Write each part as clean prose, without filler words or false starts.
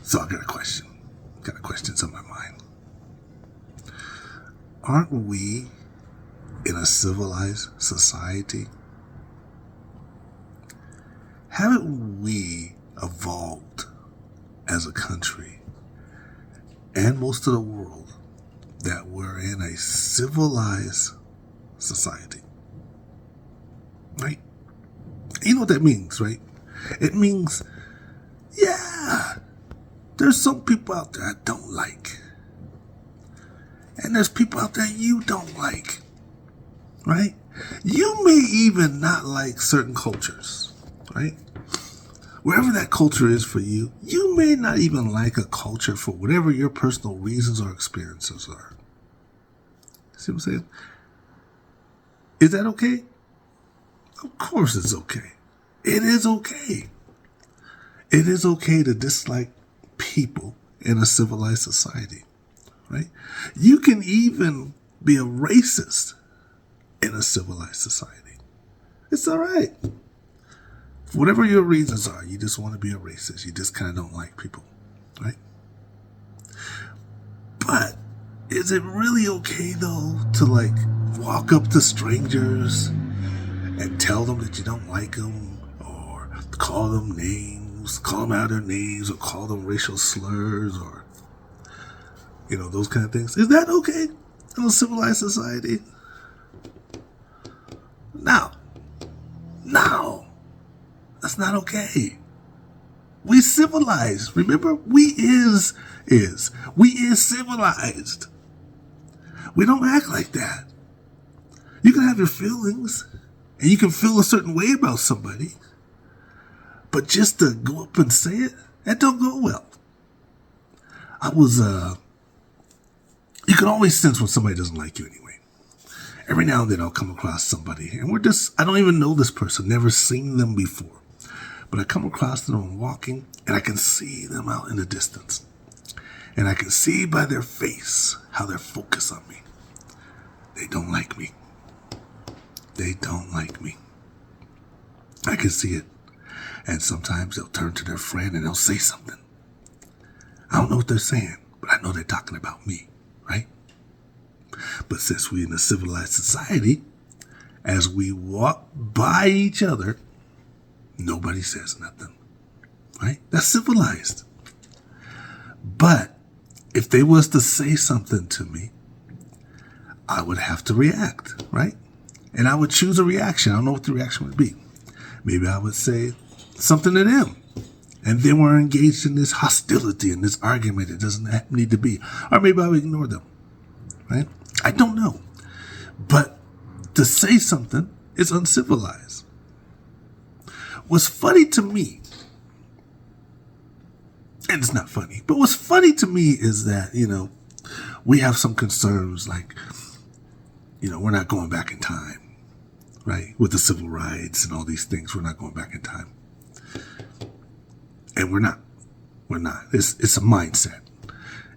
So I got a question. Got questions on my mind. Aren't we in a civilized society? Haven't we evolved as a country and most of the world that we're in a civilized society? Right? You know what that means, right? It means, yeah, there's some people out there I don't like. And there's people out there you don't like. Right? You may even not like certain cultures. Right? Wherever that culture is for you, you may not even like a culture for whatever your personal reasons or experiences are. See what I'm saying? Is that okay? Of course it's okay. It is okay. It is okay to dislike people in a civilized society, right? You can even be a racist in a civilized society. It's all right. Whatever your reasons are, you just want to be a racist. You just kind of don't like people, right? But is it really okay, though, to walk up to strangers and tell them that you don't like them, or call them names, call them out their names, or call them racial slurs, or, those kind of things? Is that okay in a civilized society? No. That's not okay. We civilized. Remember, we is civilized. We don't act like that. You can have your feelings, and you can feel a certain way about somebody, but just to go up and say it, that don't go well. You can always sense when somebody doesn't like you anyway. Every now and then I'll come across somebody, and I don't even know this person, never seen them before. But I come across them, I'm walking, and I can see them out in the distance. And I can see by their face how they're focused on me. They don't like me. They don't like me. I can see it. And sometimes they'll turn to their friend and they'll say something. I don't know what they're saying, but I know they're talking about me, right? But since we're in a civilized society, as we walk by each other, nobody says nothing, right? That's civilized. But if they was to say something to me, I would have to react, right? And I would choose a reaction. I don't know what the reaction would be. Maybe I would say something to them. And then we're engaged in this hostility and this argument. It doesn't need to be. Or maybe I would ignore them, right? I don't know. But to say something is uncivilized. What's funny to me, and it's not funny, but what's funny to me is that, we have some concerns like, we're not going back in time, right? With the civil rights and all these things, we're not going back in time. And we're not. It's a mindset.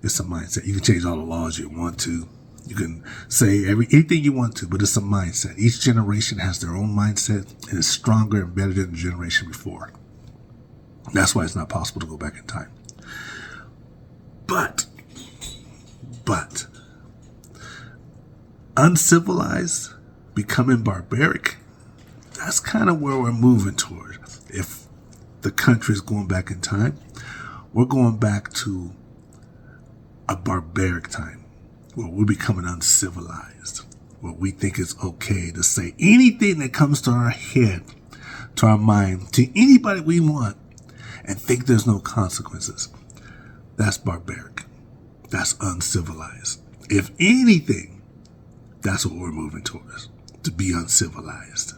It's a mindset. You can change all the laws you want to. You can say anything you want to, but it's a mindset. Each generation has their own mindset and is stronger and better than the generation before. That's why it's not possible to go back in time. But, uncivilized, becoming barbaric, that's kind of where we're moving toward. If the country is going back in time, we're going back to a barbaric time where we're becoming uncivilized, where we think it's okay to say anything that comes to our head, to our mind, to anybody we want, and think there's no consequences. That's barbaric. That's uncivilized. If anything, that's what we're moving towards, to be uncivilized.